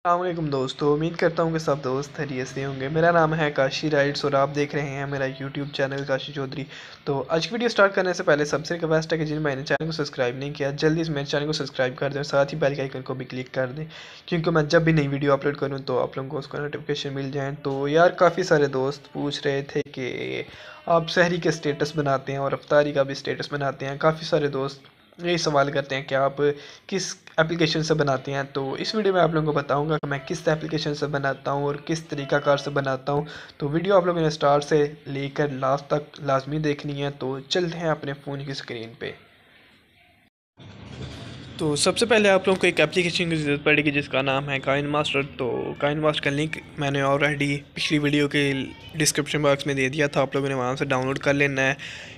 अस्सलामुअलैकुम दोस्तों, उम्मीद करता हूँ कि सब दोस्त खैरियत से होंगे। मेरा नाम है काशी राइट्स और आप देख रहे हैं मेरा यूट्यूब चैनल काशी चौधरी। तो आज की वीडियो स्टार्ट करने से पहले सबसे रिक्वेस्ट है कि जिन भाई ने चैनल को सब्सक्राइब नहीं किया जल्दी से मेरे चैनल को सब्सक्राइब कर दें और साथ ही बेल के आइकन को भी क्लिक कर दें, क्योंकि मैं जब भी नई वीडियो अपलोड करूँ तो आप लोगों को उसका नोटिफिकेशन मिल जाए। तो यार काफ़ी सारे दोस्त पूछ रहे थे कि आप सहरी के स्टेटस बनाते हैं और अफ्तारी का भी स्टेटस बनाते हैं। काफ़ी सारे दोस्त यही सवाल करते हैं कि आप किस एप्लीकेशन से बनाते हैं। तो इस वीडियो में आप लोगों को बताऊंगा कि मैं किस एप्लीकेशन से बनाता हूं और किस तरीक़ाकार से बनाता हूं। तो वीडियो आप लोगों ने स्टार्ट से लेकर लास्ट तक लाजमी देखनी है। तो चलते हैं अपने फ़ोन की स्क्रीन पे। तो सबसे पहले आप लोगों को एक एप्लीकेशन की ज़रूरत पड़ेगी जिसका नाम है काइन मास्टर। तो काइन मास्टर का लिंक मैंने ऑलरेडी पिछली वीडियो के डिस्क्रिप्शन बॉक्स में दे दिया था, आप लोगों ने वहाँ से डाउनलोड कर लेना है।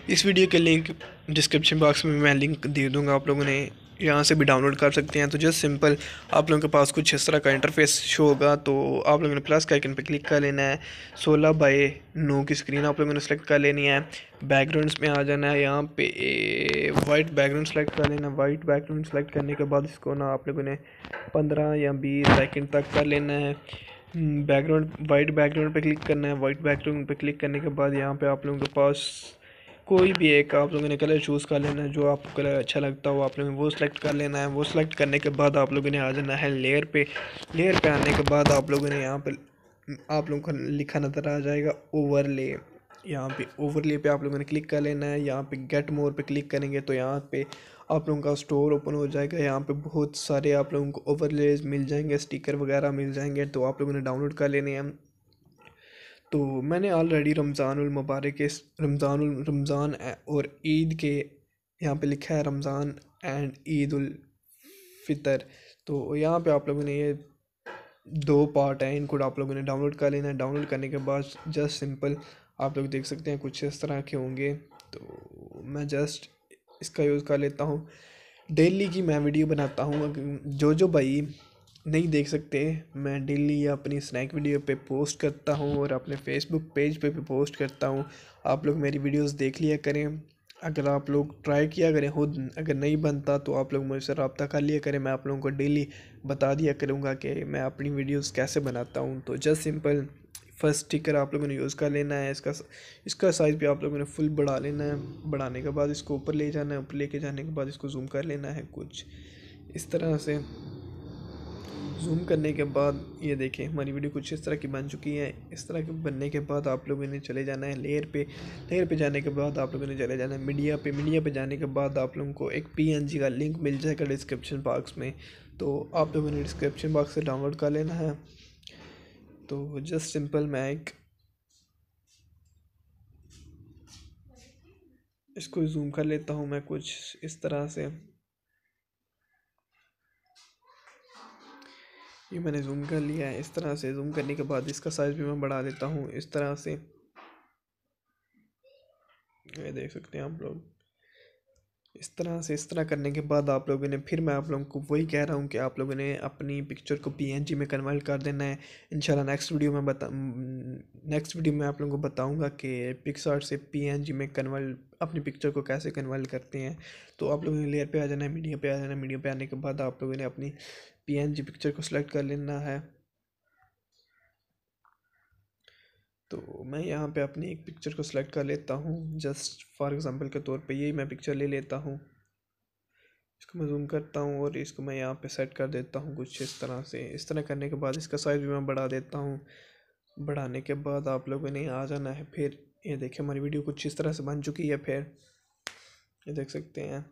इस वीडियो के लिंक डिस्क्रिप्शन बॉक्स में मैं लिंक दे दूँगा, आप लोगों ने यहाँ से भी डाउनलोड कर सकते हैं। तो जस्ट सिंपल आप लोगों के पास कुछ इस तरह का इंटरफेस शो होगा। तो आप लोगों ने प्लस का आइकन पर क्लिक कर लेना है। 16:9 की स्क्रीन आप लोगों ने सेलेक्ट कर लेनी है। बैकग्राउंड्स में आ जाना है, यहाँ पे वाइट बैकग्राउंड सेलेक्ट कर लेना है। वाइट बैकग्राउंड सेलेक्ट करने के बाद इसको ना आप लोगों ने 15 या 20 सेकंड तक कर लेना है। बैकग्राउंड वाइट बैकग्राउंड पे क्लिक करना है। वाइट बैकग्राउंड पे क्लिक करने के बाद यहाँ पे आप लोगों के पास कोई भी एक आप लोगों ने कलर चूज़ कर लेना है, जो आपको कलर अच्छा लगता हो आप लोगों ने वो सिलेक्ट कर लेना है। वो सिलेक्ट करने के बाद आप लोगों ने आ जाना है लेयर पे। लेयर पे आने के बाद आप लोगों ने यहाँ पर आप लोगों को लिखा नज़र आ जाएगा ओवरले। यहाँ पे ओवरले पे आप लोगों ने क्लिक कर लेना है। यहाँ पे गेट मोर पे क्लिक करेंगे तो यहाँ पे आप लोगों का स्टोर ओपन हो जाएगा। यहाँ पे बहुत सारे आप लोगों को ओवरलेज मिल जाएंगे, स्टिकर वगैरह मिल जाएंगे, तो आप लोगों ने डाउनलोड कर लेने हैं। तो मैंने ऑलरेडी रमज़ानुल मुबारक के रमज़ान और ईद के यहाँ पे लिखा है रमज़ान एंड ईद उल फितर। तो यहाँ पे आप लोगों ने ये दो पार्ट है, इनको आप लोगों ने डाउनलोड कर लेना है। डाउनलोड करने के बाद जस्ट सिंपल आप लोग देख सकते हैं कुछ इस तरह के होंगे। तो मैं जस्ट इसका यूज़ कर लेता हूँ। डेली की मैं वीडियो बनाता हूँ, जो जो भाई नहीं देख सकते मैं डेली अपनी स्नैक वीडियो पे पोस्ट करता हूँ और अपने फेसबुक पेज पे भी पोस्ट करता हूँ। आप लोग मेरी वीडियोस देख लिया करें। अगर आप लोग ट्राई किया करें खुद, अगर नहीं बनता तो आप लोग मुझसे रब्ता कर लिया करें। मैं आप लोगों को डेली बता दिया करूँगा कि मैं अपनी वीडियोस कैसे बनाता हूँ। तो जस्ट सिंपल फर्स्ट स्टिकर आप लोगों ने यूज़ कर लेना है। इसका साइज़ भी आप लोगों ने फुल बढ़ा लेना है। बढ़ाने के बाद इसको ऊपर ले जाना है। ऊपर लेके जाने के बाद इसको जूम कर लेना है कुछ इस तरह से। जूम करने के बाद ये देखें हमारी वीडियो कुछ इस तरह की बन चुकी है। इस तरह के बनने के बाद आप लोगों ने चले जाना है लेयर पे। लेयर पे जाने के बाद आप लोगों ने चले जाना है मीडिया पे। मीडिया पे जाने के बाद आप लोगों को एक पीएनजी का लिंक मिल जाएगा डिस्क्रिप्शन बॉक्स में। तो आप लोगों ने डिस्क्रिप्शन बॉक्स से डाउनलोड कर लेना है। तो जस्ट सिंपल मैं एक इसको जूम कर लेता हूँ मैं कुछ इस तरह से। ये मैंने जूम कर लिया है। इस तरह से जूम करने के बाद इसका साइज़ भी मैं बढ़ा देता हूँ इस तरह से। ये देख सकते हैं आप लोग इस तरह करने के बाद आप लोगों ने फिर मैं आप लोगों को वही कह रहा हूँ कि आप लोगों ने अपनी पिक्चर को पीएनजी में कन्वर्ट कर देना है। इंशाल्लाह नेक्स्ट वीडियो में आप लोगों को बताऊँगा कि पिक्सआर्ट से पीएनजी में कन्वर्ट अपनी पिक्चर को कैसे कन्वर्ट करते हैं। तो आप लोगों ने लेयर पे आ जाना है, मीडिया पे आ जाना है। मीडिया पे आने के बाद आप लोगों ने अपनी पीएनजी पिक्चर को सिलेक्ट कर लेना है। तो मैं यहाँ पे अपनी एक पिक्चर को सिलेक्ट कर लेता हूँ, जस्ट फॉर एग्ज़ाम्पल के तौर पे यही मैं पिक्चर ले लेता हूँ। इसको मैं जूम करता हूँ और इसको मैं यहाँ पे सेट कर देता हूँ कुछ इस तरह से। इस तरह करने के बाद इसका साइज़ भी मैं बढ़ा देता हूँ। बढ़ाने के बाद आप लोगों ने आ जाना है। फिर ये देखिए हमारी वीडियो कुछ इस तरह से बन चुकी है। फिर ये देख सकते हैं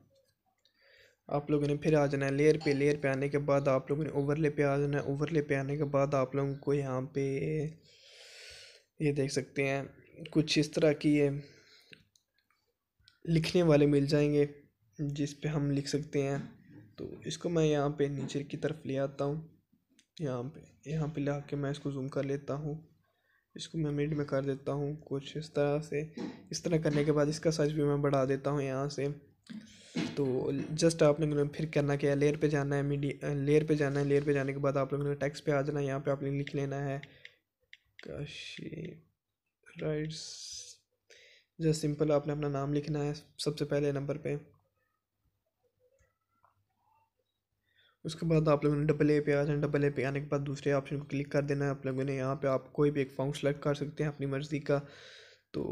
आप लोगों ने फिर आ जाना है लेयर पे। लेयर पे आने के बाद आप लोगों ने ओवरले पे आ जाना है। ओवरले पे आने के बाद आप लोगों को यहाँ पे ये देख सकते हैं कुछ इस तरह की ये लिखने वाले मिल जाएंगे जिस पे हम लिख सकते हैं। तो इसको मैं यहाँ पे नीचे की तरफ ले आता हूँ। यहाँ पे ला के मैं इसको जूम कर लेता हूँ। इसको मैं मिड में कर देता हूँ कुछ इस तरह से। इस तरह करने के बाद इसका साइज़ भी मैं बढ़ा देता हूँ यहाँ से। तो जस्ट आप लोगों ने फिर करना क्या है, लेयर पे जाना है। लेयर पे जाना है। लेयर पे जाने के बाद आप लोगों ने टेक्स्ट पे आ जाना है। यहाँ पे आपने लिख लेना है काशी राइट्स। जस्ट सिंपल आपने अपना नाम लिखना है सबसे पहले नंबर पे। उसके बाद आप लोगों ने डबल ए पे आ जाना। डबल ए पे आने के बाद दूसरे ऑप्शन को क्लिक कर देना है आप लोगों ने। यहाँ पे आप कोई भी एक फ़ॉन्ट सेलेक्ट कर सकते हैं अपनी मर्ज़ी का। तो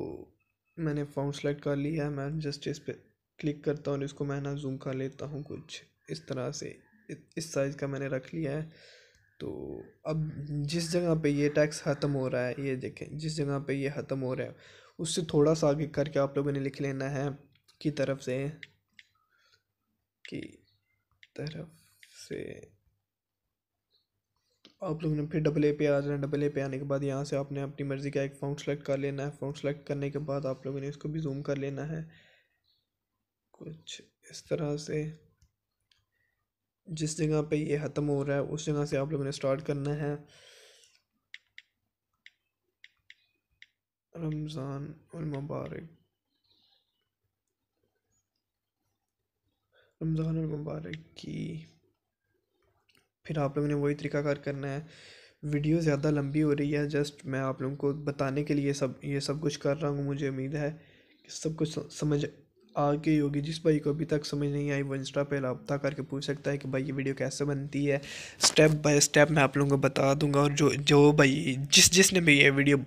मैंने फ़ॉन्ट सेलेक्ट कर लिया है, मैं जस्ट इस पे क्लिक करता हूँ और इसको मैं ना जूम कर लेता हूँ कुछ इस तरह से। इस साइज़ का मैंने रख लिया है। तो अब जिस जगह पे ये टैक्स ख़त्म हो रहा है, ये देखें जिस जगह पे ये ख़त्म हो रहा है उससे थोड़ा सा आगे करके आप लोगों ने लिख लेना है की तरफ से, की तरफ से। आप लोगों ने फिर डबल ए पे आ जाना। डबल ए पे आने के बाद यहाँ से आपने अपनी मर्ज़ी का एक फ़ॉन्ट सेलेक्ट कर लेना है। फ़ॉन्ट सेलेक्ट करने के बाद आप लोगों ने इसको भी जूम कर लेना है कुछ इस तरह से। जिस जगह पे ये ख़त्म हो रहा है उस जगह से आप लोगों ने स्टार्ट करना है। रमज़ान उल मुबारक, रमज़ान उल मुबारक की। फिर आप लोगों ने वही तरीकाकार करना है। वीडियो ज़्यादा लंबी हो रही है, जस्ट मैं आप लोगों को बताने के लिए ये सब कुछ कर रहा हूँ। मुझे उम्मीद है कि सब कुछ समझ आ गई होगी। जिस भाई को अभी तक समझ नहीं आई वो इंस्टा पे रब्ता करके पूछ सकता है कि भाई ये वीडियो कैसे बनती है। स्टेप बाय स्टेप मैं आप लोगों को बता दूंगा। और जो जो भाई जिसने भी ये वीडियो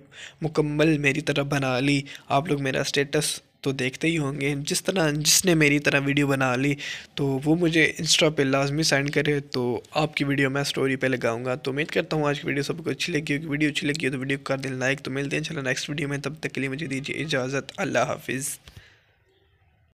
मुकम्मल मेरी तरह बना ली, आप लोग मेरा स्टेटस तो देखते ही होंगे। जिसने मेरी तरह वीडियो बना ली तो वो मुझे इंस्टा पे लाजमी सेंड करे, तो आपकी वीडियो मैं स्टोरी पे लगाऊंगा। तो उम्मीद करता हूँ आज की वीडियो सबको अच्छी लगी होगी। वीडियो अच्छी लगी हो तो वीडियो कर दें लाइक। तो मिलते हैं चलो नेक्स्ट वीडियो में, तब तक के लिए मुझे दीजिए इजाज़त। अल्लाह हाफिज़।